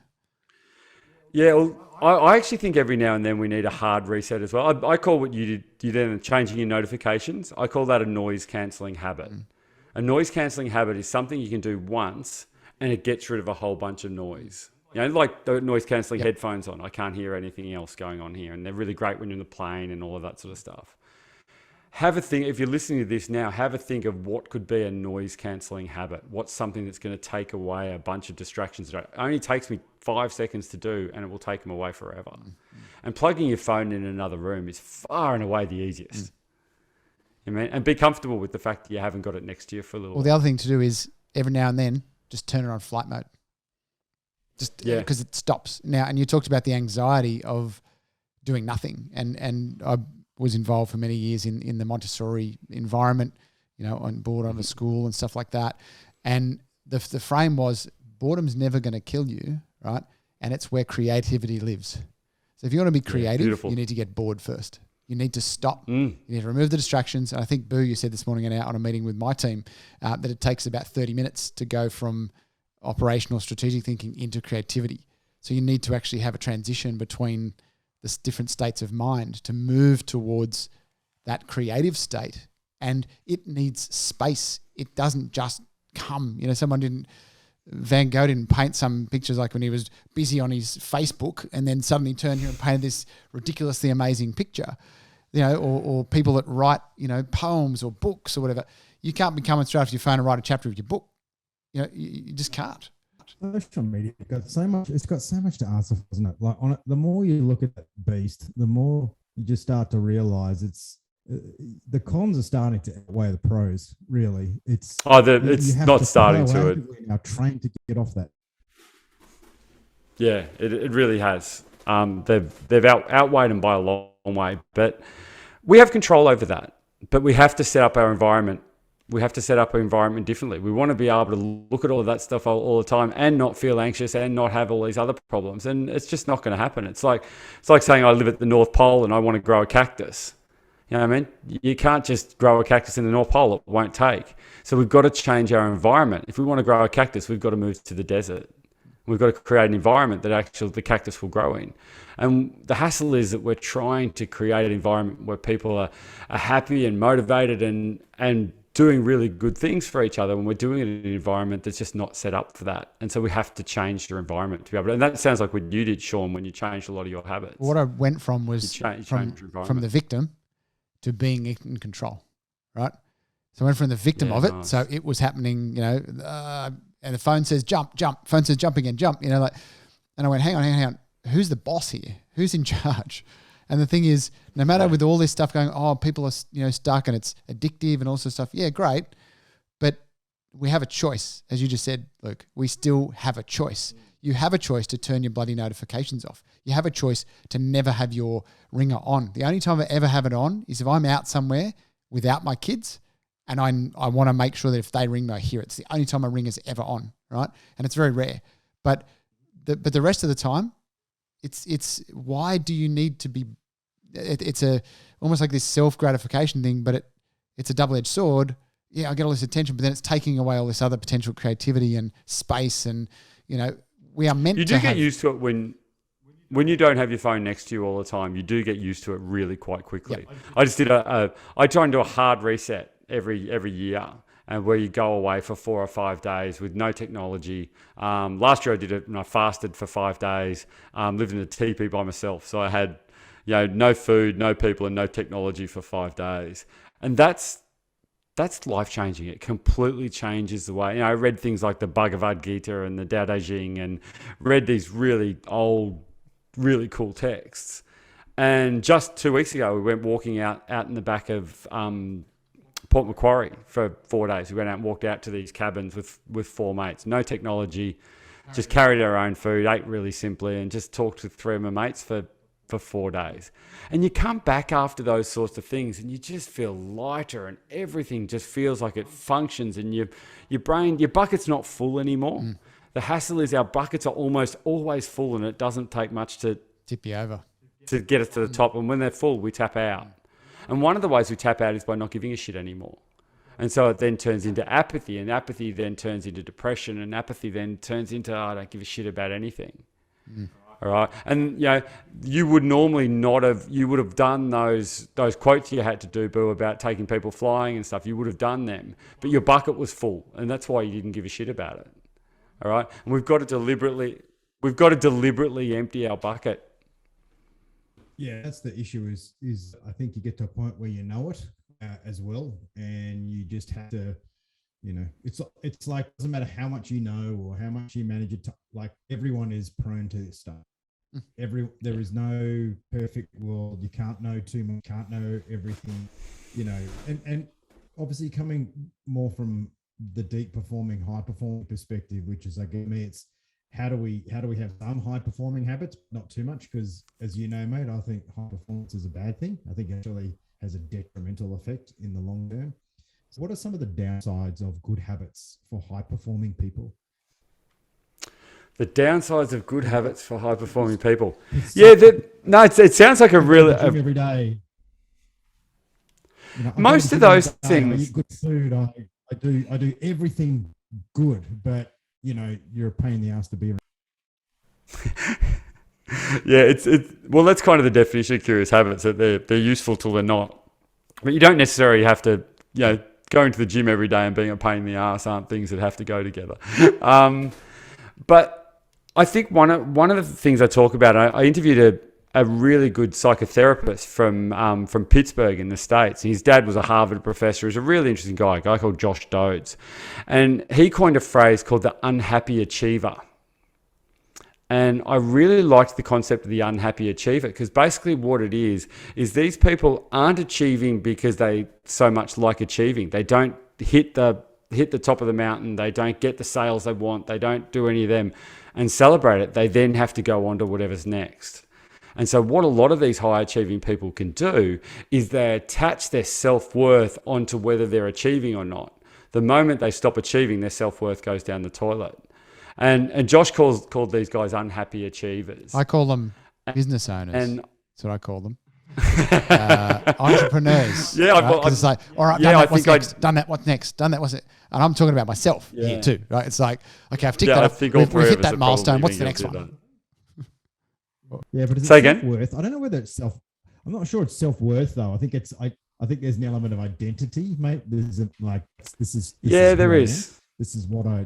Yeah, well, I actually think every now and then we need a hard reset as well. I call what you then changing your notifications. I call that a noise cancelling habit. A noise cancelling habit is something you can do once and it gets rid of a whole bunch of noise. You know, like the noise cancelling headphones on. I can't hear anything else going on here. And they're really great when you're in the plane and all of that sort of stuff. Have a think, if you're listening to this now, have a think of what could be a noise cancelling habit. What's something that's going to take away a bunch of distractions that only takes me 5 seconds to do and it will take them away forever. And plugging your phone in another room is far and away the easiest. You know, and be comfortable with the fact that you haven't got it next to you for a little Well, the other thing to do is every now and then just turn it on flight mode. Just because it stops. Now, and you talked about the anxiety of doing nothing. And I was involved for many years in the Montessori environment, you know, on board of a school and stuff like that. And the frame was boredom's never going to kill you, right? And it's where creativity lives. So if you want to be creative, you need to get bored first. You need to stop. You need to remove the distractions. And I think, Boo, you said this morning on a meeting with my team that it takes about 30 minutes to go from operational strategic thinking into creativity. So you need to actually have a transition between the different states of mind to move towards that creative state. And it needs space. It doesn't just come. You know, Van Gogh didn't paint some pictures like when he was busy on his Facebook and then suddenly turned here and painted this ridiculously amazing picture, you know, or people that write, you know, poems or books or whatever. You can't be coming straight off your phone and write a chapter of your book. You know, you just can't. Social media it's got so much to answer for, doesn't it? Like the more you look at that beast, the more you just start to realize it's the cons are starting to outweigh the pros. Really, it's not starting to it. Now trained to get off that. Yeah, it really has. They've outweighed them by a long way, but we have control over that. But we have to set up our environment. We have to set up our environment differently. We want to be able to look at all of that stuff all the time and not feel anxious and not have all these other problems. And it's just not going to happen. It's like saying I live at the North Pole and I want to grow a cactus. You know what I mean? You can't just grow a cactus in the North Pole. It won't take. So we've got to change our environment. If we want to grow a cactus, we've got to move to the desert. We've got to create an environment that actually the cactus will grow in. And the hassle is that we're trying to create an environment where people are happy and motivated and doing really good things for each other when we're doing it in an environment that's just not set up for that. And so we have to change your environment to be able to, and that sounds like what you did, Sean, when you changed a lot of your habits. What I went from was from the victim to being in control, right? So I went from the victim of it. Nice. So it was happening, you know, and the phone says jump, phone says jump again, jump, you know, like, and I went, hang on. Who's the boss here? Who's in charge? And the thing is, no matter with all this stuff going, people are, you know, stuck and it's addictive and all sorts of stuff. Yeah, great. But we have a choice. As you just said, Luke, we still have a choice. You have a choice to turn your bloody notifications off. You have a choice to never have your ringer on. The only time I ever have it on is if I'm out somewhere without my kids and I want to make sure that if they ring me, I hear it. It's the only time my ringer's ever on, right? And it's very rare. But the rest of the time, it's why do you need to be? It's almost like this self-gratification thing, but it's a double-edged sword. Yeah, I get all this attention, but then it's taking away all this other potential creativity and space, and you know we are meant. You do get used to it when you don't have your phone next to you all the time. You do get used to it really quite quickly. Yep. I just did I try and do a hard reset every year. And where you go away for 4 or 5 days with no technology. Last year I did it and I fasted for 5 days, lived in a teepee by myself. So I had, you know, no food, no people and no technology for 5 days. And that's life-changing. It completely changes the way, you know, I read things like the Bhagavad Gita and the Tao Te Ching and read these really old, really cool texts. And just 2 weeks ago, we went walking out in the back of Port Macquarie for 4 days. We went out and walked out to these cabins with 4 mates. No technology, just carried our own food, ate really simply, and just talked with 3 of my mates for 4 days. And you come back after those sorts of things and you just feel lighter and everything just feels like it functions and your brain, your bucket's not full anymore. The hassle is our buckets are almost always full and it doesn't take much to tip you over to get us to the top. And when they're full, we tap out. And one of the ways we tap out is by not giving a shit anymore. And so it then turns into apathy, and apathy then turns into depression, and apathy then turns into, I don't give a shit about anything. All right. And, you would normally you would have done those quotes you had to do, Boo, about taking people flying and stuff. You would have done them, but your bucket was full, and that's why you didn't give a shit about it. All right. And we've got to deliberately empty our bucket. Yeah, that's the issue is I think you get to a point where you know it as well, and you just have to, it's like, it doesn't matter how much you know or how much you manage it. Like, everyone is prone to this stuff. There is no perfect world. You can't know too much, can't know everything, and obviously coming more from the deep performing, high performing perspective, which is, I guess, me, it's how do we have some high performing habits, not too much, because as you know, mate, I think high performance is a bad thing. I think it actually has a detrimental effect in the long term. So what are some of the downsides of good habits for high performing people? The downsides of good habits for high performing people. It sounds like a really every day. Most of those things. I eat good food. I do everything good, but you're a pain in the ass to be around. Yeah, well, that's kind of the definition of curious habits, that they're useful till they're not. But you don't necessarily have to, going to the gym every day and being a pain in the ass aren't things that have to go together. But I think one of the things I talk about, I interviewed a really good psychotherapist from Pittsburgh in the States. His dad was a Harvard professor. He's a really interesting guy, a guy called Josh Dodds. And he coined a phrase called the unhappy achiever. And I really liked the concept of the unhappy achiever, because basically what it is these people aren't achieving because they so much like achieving. They don't hit the top of the mountain. They don't get the sales they want. They don't do any of them and celebrate it. They then have to go on to whatever's next. And so what a lot of these high achieving people can do is they attach their self-worth onto whether they're achieving or not. The moment they stop achieving, their self-worth goes down the toilet. And Josh called these guys unhappy achievers. I call them business owners. And that's what I call them. Entrepreneurs. Yeah, right? It's like, all right, what's next? Done that, what's next? Done that, what's it? And I'm talking about myself here too, right? It's like, okay, I've ticked that off. We've hit that milestone. What's the next one? Yeah, but say again? Self-worth? I don't know whether it's I'm not sure it's self-worth though. I think I think there's an element of identity, mate. This is there is. This is what I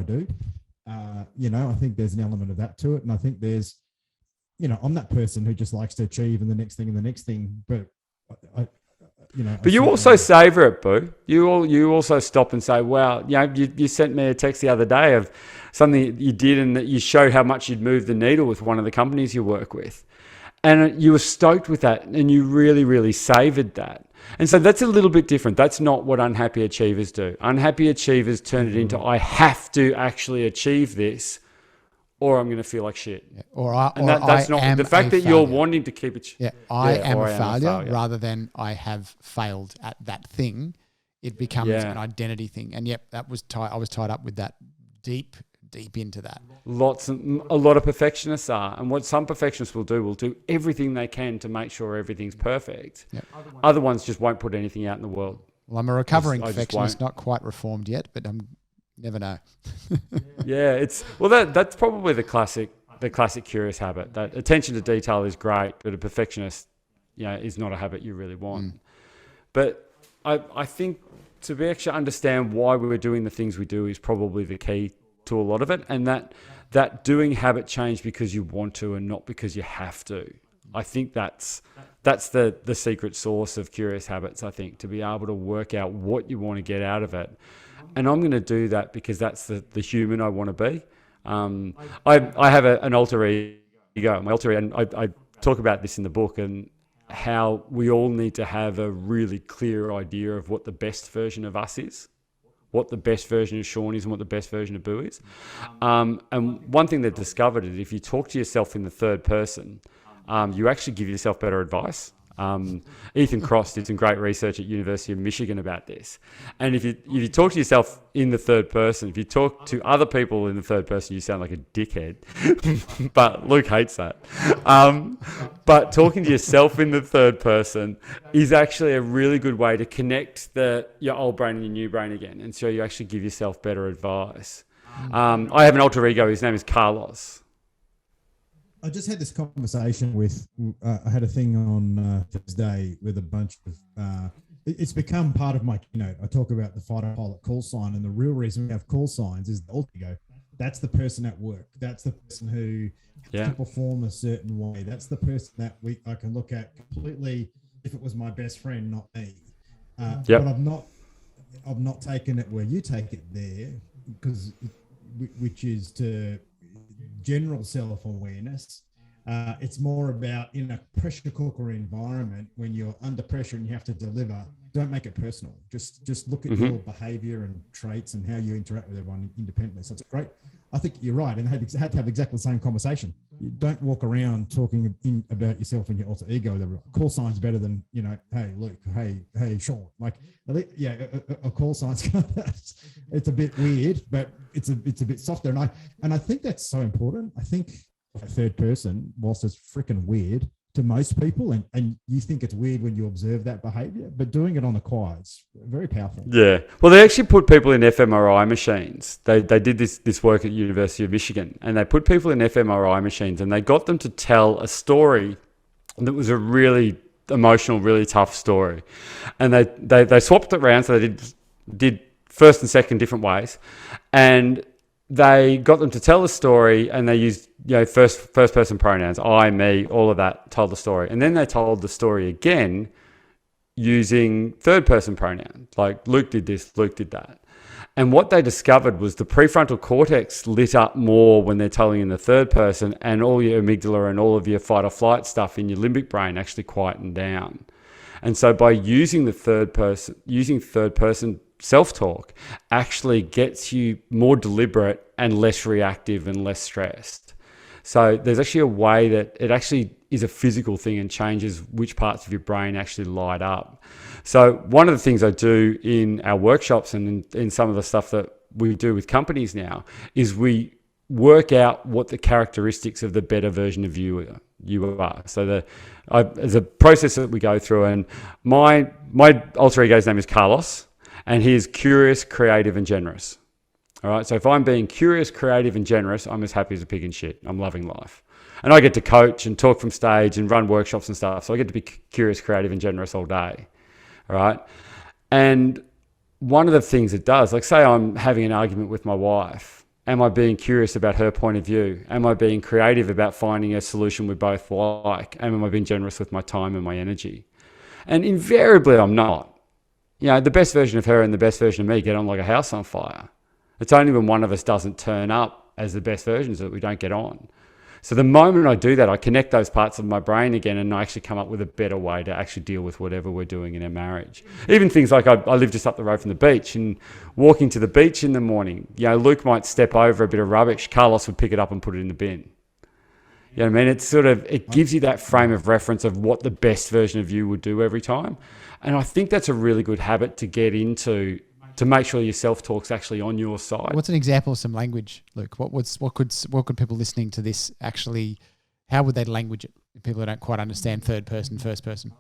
do. I think there's an element of that to it, and I think there's, I'm that person who just likes to achieve and the next thing, but But you also savor it, Boo. You also stop and say, "Wow, you sent me a text the other day of something you did, and that you showed how much you'd moved the needle with one of the companies you work with, and you were stoked with that, and you really, really savored that." And so that's a little bit different. That's not what unhappy achievers do. Unhappy achievers turn it into, I have to actually achieve this, or I'm going to feel like shit. Yeah. That's not the fact that you're wanting to keep it. Yeah, I am a failure rather than I have failed at that thing. It becomes an identity thing. And I was tied up with that deep into that. A lot of perfectionists are, and what some perfectionists will do everything they can to make sure everything's perfect. Yep. Other ones just won't put anything out in the world. Well, I'm a recovering perfectionist, not quite reformed yet, but never know. That's probably the classic curious habit. That attention to detail is great, but a perfectionist, is not a habit you really want. But I think to be actually understand why we're doing the things we do is probably the key to a lot of it, and that doing habit change because you want to and not because you have to. I think that's the secret sauce of curious habits, I think, to be able to work out what you want to get out of it. And I'm going to do that because that's the human I want to be. I have an alter ego. My alter ego, and I talk about this in the book, and how we all need to have a really clear idea of what the best version of us is, what the best version of Sean is, and what the best version of Boo is. And one thing they've discovered is if you talk to yourself in the third person, you actually give yourself better advice. Ethan Cross did some great research at University of Michigan about this. And if you talk to yourself in the third person, if you talk to other people in the third person, you sound like a dickhead. But Luke hates that. But talking to yourself in the third person is actually a really good way to connect your old brain and your new brain again, and so you actually give yourself better advice. I have an alter ego. His name is Carlos. I just had this conversation with, I had a thing on Thursday with a bunch of, it's become part of my keynote. I talk about the fighter pilot call sign, and the real reason we have call signs is the alter ego. That's the person at work. That's the person who can perform a certain way. That's the person that I can look at completely if it was my best friend, not me. But I've not taken it where you take it there, which is to general self-awareness. It's more about in a pressure cooker environment, when you're under pressure and you have to deliver, don't make it personal. Just look at your behavior and traits and how you interact with everyone independently. So it's great. I think you're right. And I had to have exactly the same conversation. You don't walk around talking about yourself and your alter ego. The call sign's better than, hey, Luke, hey, Sean. Like, a call sign's it's a bit weird, but it's a bit softer. And I think that's so important. I think a third person, whilst it's freaking weird to most people, and you think it's weird when you observe that behavior, but doing it on the quiet, it's very powerful. Yeah. Well, they actually put people in fMRI machines. They did this work at University of Michigan, and they put people in fMRI machines, and they got them to tell a story that was a really emotional, really tough story. And they swapped it around, so they did first and second different ways. And they got them to tell the story, and they used first person pronouns, I, me, all of that, told the story. And then they told the story again using third person pronouns, like Luke did this, Luke did that. And what they discovered was the prefrontal cortex lit up more when they're telling in the third person, and all your amygdala and all of your fight or flight stuff in your limbic brain actually quietened down. And so by using third person self-talk actually gets you more deliberate and less reactive and less stressed. So there's actually a way that it actually is a physical thing and changes which parts of your brain actually light up. So one of the things I do in our workshops and in some of the stuff that we do with companies now is we work out what the characteristics of the better version of you are. So there's a process that we go through, and my alter ego's name is Carlos, and he is curious, creative, and generous. All right. So if I'm being curious, creative, and generous, I'm as happy as a pig in shit. I'm loving life. And I get to coach and talk from stage and run workshops and stuff. So I get to be curious, creative, and generous all day. All right. And one of the things it does, like say I'm having an argument with my wife. Am I being curious about her point of view? Am I being creative about finding a solution we both like? Am I being generous with my time and my energy? And invariably I'm not. The best version of her and the best version of me get on like a house on fire. It's only when one of us doesn't turn up as the best versions that we don't get on. So the moment I do that, I connect those parts of my brain again, and I actually come up with a better way to actually deal with whatever we're doing in our marriage. Even things like I live just up the road from the beach, and walking to the beach in the morning, Luke might step over a bit of rubbish. Carlos would pick it up and put it in the bin. You know what I mean? It gives you that frame of reference of what the best version of you would do every time. And I think that's a really good habit to get into, to make sure your self-talk's actually on your side. What's an example of some language, Luke? What could people listening to this actually, how would they language it? People who don't quite understand third person, first person.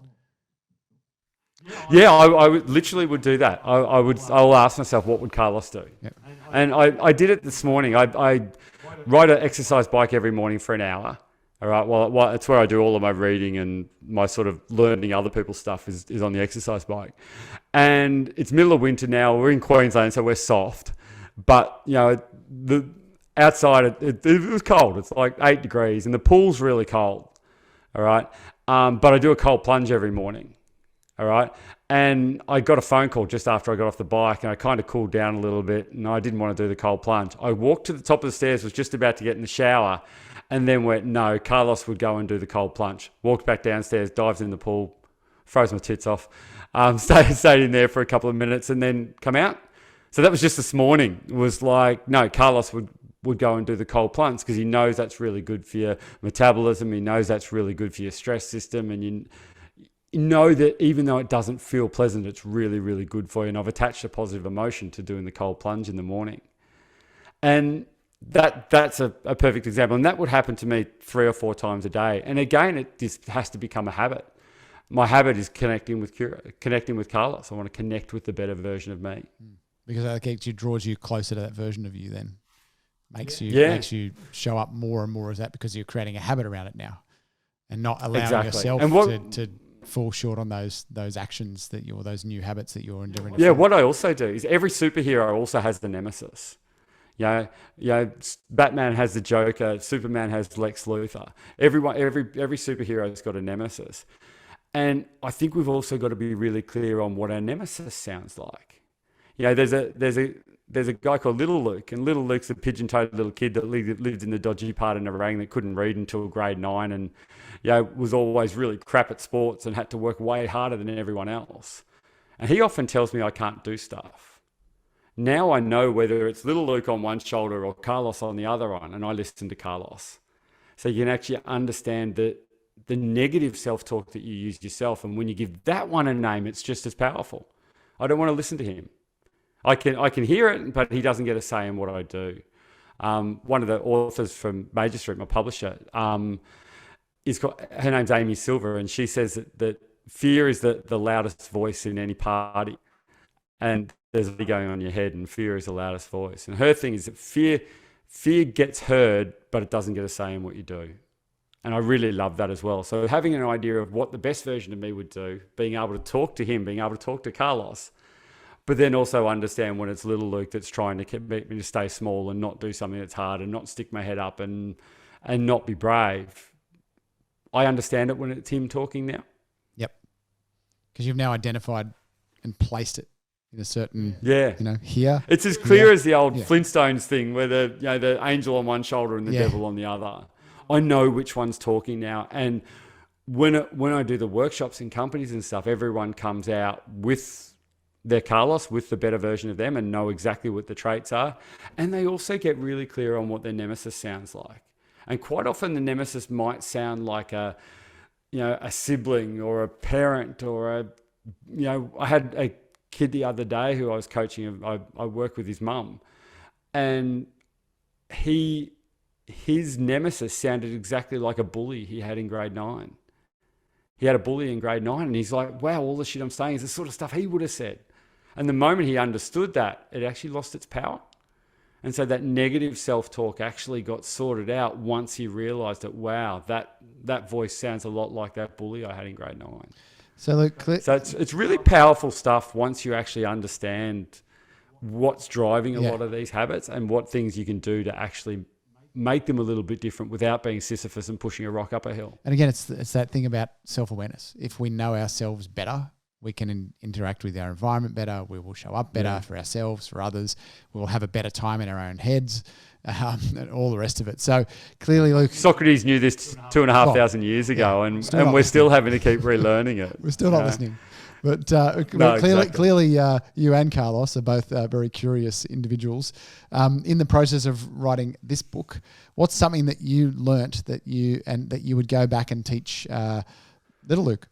Yeah, I literally would do that. I'll ask myself, what would Carlos do? Yep. And I did it this morning. I ride an exercise bike every morning for an hour. All right. Well, it's where I do all of my reading and my sort of learning other people's stuff is on the exercise bike. And it's middle of winter now. We're in Queensland, so we're soft. But the outside it was cold. It's like 8 degrees, and the pool's really cold. All right. But I do a cold plunge every morning. All right. And I got a phone call just after I got off the bike, and I kind of cooled down a little bit, and I didn't want to do the cold plunge. I walked to the top of the stairs, was just about to get in the shower, and then went, no, Carlos would go and do the cold plunge. Walked back downstairs, dives in the pool, froze my tits off, stayed in there for a couple of minutes, and then come out. So that was just this morning. It was like, no, Carlos would go and do the cold plunge because he knows that's really good for your metabolism. He knows that's really good for your stress system, and know that even though it doesn't feel pleasant, it's really, really good for you. And I've attached a positive emotion to doing the cold plunge in the morning. And that's a perfect example. And that would happen to me 3 or 4 times a day. And again, it just has to become a habit. My habit is connecting with Carlos. I want to connect with the better version of me. Because that actually draws you closer to that version of you then. Makes you show up more and more as that, because you're creating a habit around it now and not allowing yourself to fall short on those actions those new habits that you're endeavoring to follow. What I also do is every superhero also has the nemesis. Batman has the Joker, Superman has Lex Luthor. Every superhero's got a nemesis. And I think we've also got to be really clear on what our nemesis sounds like. There's a guy called Little Luke, and Little Luke's a pigeon-toed little kid that lived in the dodgy part of Narang that couldn't read until grade 9, and was always really crap at sports and had to work way harder than everyone else. And he often tells me I can't do stuff. Now I know whether it's Little Luke on one shoulder or Carlos on the other one, and I listen to Carlos. So you can actually understand the negative self-talk that you use yourself, and when you give that one a name, it's just as powerful. I don't want to listen to him. I can hear it, but he doesn't get a say in what I do. One of the authors from Major Street, my publisher, her name's Amy Silver, and she says that fear is the loudest voice in any party. And there's a going on in your head, and fear is the loudest voice. And her thing is that fear gets heard, but it doesn't get a say in what you do. And I really love that as well. So having an idea of what the best version of me would do, being able to talk to him, being able to talk to Carlos, but then also understand when it's Little Luke that's trying to make me to stay small and not do something that's hard and not stick my head up and not be brave. I understand it when it's him talking now. Yep. Because you've now identified and placed it in a certain, here. It's as clear as the old Flintstones thing where the angel on one shoulder and the devil on the other. I know which one's talking now. And when I do the workshops in companies and stuff, everyone comes out with their Carlos, with the better version of them, and know exactly what the traits are. And they also get really clear on what their nemesis sounds like. And quite often the nemesis might sound like a sibling or a parent or I had a kid the other day who I was coaching. I work with his mum, and his nemesis sounded exactly like a bully he had in grade 9. He had a bully in grade 9, and he's like, wow, all the shit I'm saying is the sort of stuff he would have said. And the moment he understood that, it actually lost its power. And so that negative self-talk actually got sorted out once he realized that, wow, that voice sounds a lot like that bully I had in grade 9. So it's really powerful stuff once you actually understand what's driving a lot of these habits and what things you can do to actually make them a little bit different without being Sisyphus and pushing a rock up a hill. And again, it's that thing about self-awareness. If we know ourselves better, we can interact with our environment better. We will show up better for ourselves, for others. We will have a better time in our own heads, and all the rest of it. So clearly, Luke, Socrates knew this 2,500 years ago, and we're still having to keep relearning it. We're still not listening. But exactly. clearly, you and Carlos are both very curious individuals. In the process of writing this book, what's something that you learnt that you would go back and teach little Luke?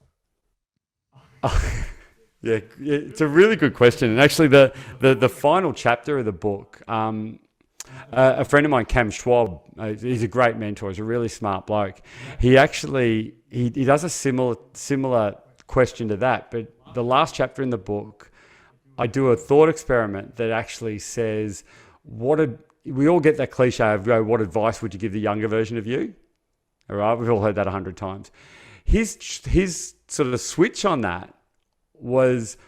Yeah, it's a really good question. And actually, the final chapter of the book, a friend of mine, Cam Schwab, he's a great mentor. He's a really smart bloke. He actually he does a similar question to that, but the last chapter in the book, I do a thought experiment that actually says, we all get that cliche of, what advice would you give the younger version of you? All right, we've all heard that 100 times. His sort of switch on that was,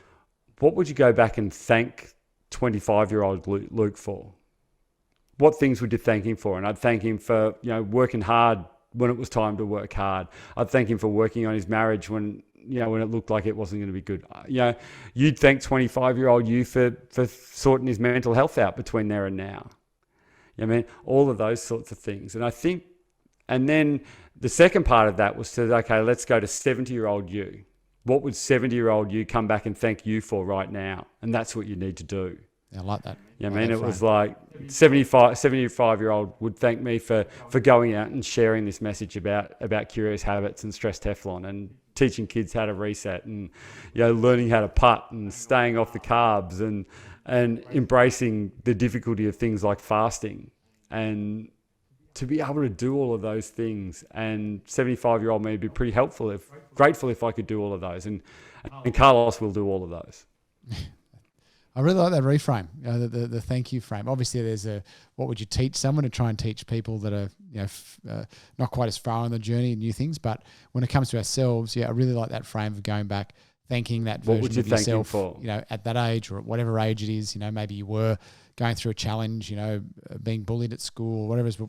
what would you go back and thank 25-year-old Luke for? What things would you thank him for? And I'd thank him for working hard when it was time to work hard. I'd thank him for working on his marriage when it looked like it wasn't going to be good. You'd thank 25-year-old you for sorting his mental health out between there and now. All of those sorts of things. And I think, and then the second part of that was to, okay, let's go to 70-year-old you. What would 70-year-old you come back and thank you for right now? And that's what you need to do. Yeah, I like that. It was like 75-year-old would thank me for going out and sharing this message about curious habits and stress Teflon. And teaching kids how to reset, and learning how to putt and staying off the carbs, and embracing the difficulty of things like fasting, and to be able to do all of those things. And 75-year-old me would be pretty grateful if I could do all of those, and Carlos will do all of those. I really like that reframe, the thank you frame. Obviously, there's what would you teach someone, to try and teach people that are not quite as far on the journey and new things. But when it comes to ourselves, I really like that frame of going back, thanking that version of yourself, at that age or at whatever age it is. Maybe you were going through a challenge, being bullied at school, whatever it is.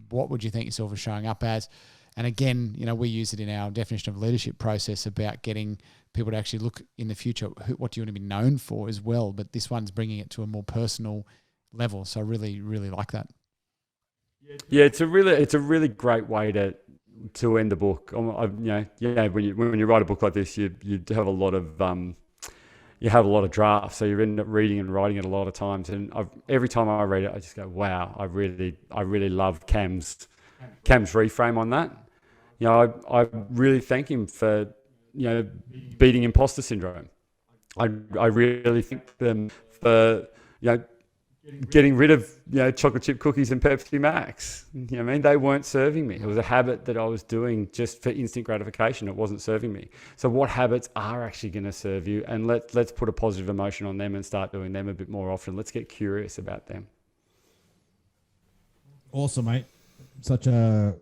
What would you thank yourself for showing up as? And again, we use it in our definition of leadership process about getting people to actually look in the future. What do you want to be known for as well? But this one's bringing it to a more personal level. So I really, really like that. Yeah, it's a really great way to end the book. When you write a book like this, you have a lot of drafts, so you end up reading and writing it a lot of times. And every time I read it, I just go, wow, I really love Cam's reframe on that. I really thank him for beating imposter syndrome. I really thank them for getting rid of chocolate chip cookies and Pepsi Max. They weren't serving me. It was a habit that I was doing just for instant gratification. It wasn't serving me. So what habits are actually going to serve you? And let's put a positive emotion on them and start doing them a bit more often. Let's get curious about them. Awesome, mate. Such a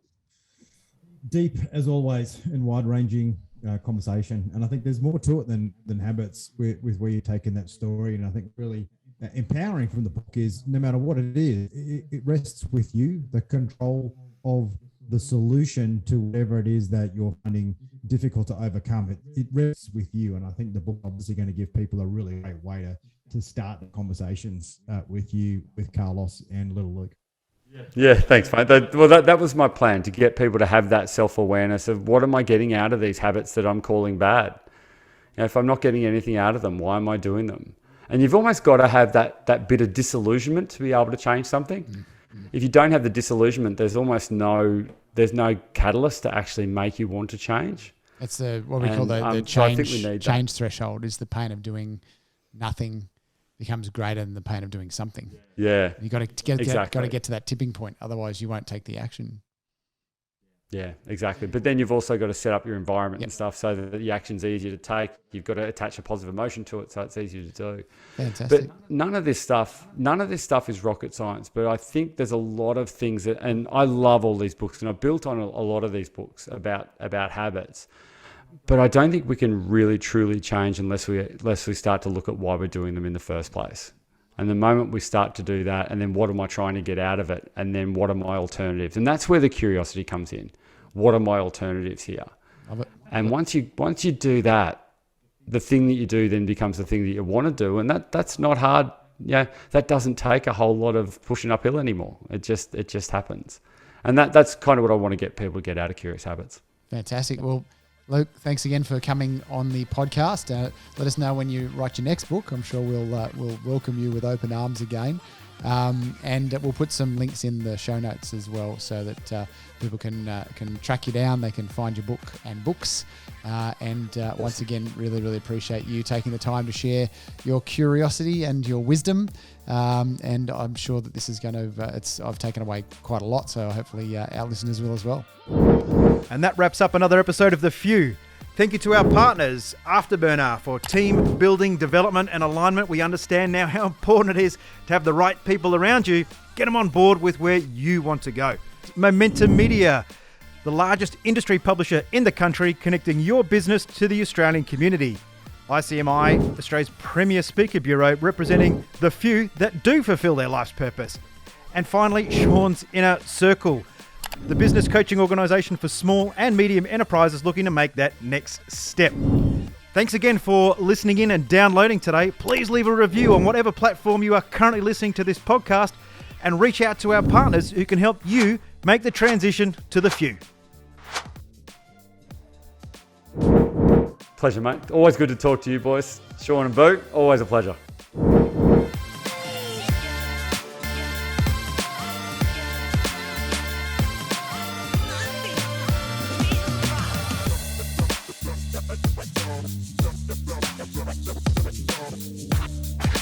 deep, as always, and wide-ranging conversation. And I think there's more to it than habits with where you're taking that story. And I think really empowering from the book is, no matter what it is, it rests with you, the control of the solution to whatever it is that you're finding difficult to overcome. It rests with you. And I think the book obviously going to give people a really great way to start the conversations with you, with Carlos and little Luke. Yeah, thanks, mate. That was my plan, to get people to have that self-awareness of, what am I getting out of these habits that I'm calling bad? If I'm not getting anything out of them, why am I doing them? And you've almost got to have that bit of disillusionment to be able to change something. Mm-hmm. If you don't have the disillusionment, there's no catalyst to actually make you want to change. It's what we call the change threshold, is the pain of doing nothing becomes greater than the pain of doing something. Yeah, you got to get to that tipping point. Otherwise, you won't take the action. Yeah, exactly. But then you've also got to set up your environment and stuff so that the action's easier to take. You've got to attach a positive emotion to it so it's easier to do. Fantastic. But none of this stuff is rocket science. But I think there's a lot of things that, and I love all these books, and I built on a lot of these books about habits. But I don't think we can really truly change unless we start to look at why we're doing them in the first place. And the moment we start to do that, and then what am I trying to get out of it? And then what are my alternatives? And that's where the curiosity comes in. What are my alternatives here? And once you do that, the thing that you do then becomes the thing that you want to do. And that's not hard. That doesn't take a whole lot of pushing uphill anymore. It just happens. And that's kind of what I want to get people to get out of Curious Habits. Fantastic. Well, Luke, thanks again for coming on the podcast. Let us know when you write your next book. I'm sure we'll welcome you with open arms again. And we'll put some links in the show notes as well, so that people can track you down. They can find your book and books. Once again, really, really appreciate you taking the time to share your curiosity and your wisdom. And I'm sure that this is going to, I've taken away quite a lot, so hopefully our listeners will as well. And that wraps up another episode of The Few. Thank you to our partners, Afterburner, for team building, development and alignment. We understand now how important it is to have the right people around you. Get them on board with where you want to go. Momentum Media, the largest industry publisher in the country, connecting your business to the Australian community. ICMI, Australia's premier speaker bureau, representing the few that do fulfill their life's purpose. And finally, Sean's Inner Circle, the business coaching organisation for small and medium enterprises looking to make that next step. Thanks again for listening in and downloading today. Please leave a review on whatever platform you are currently listening to this podcast, and reach out to our partners who can help you make the transition to the few. Pleasure, mate. Always good to talk to you boys. Sean and Boo, always a pleasure.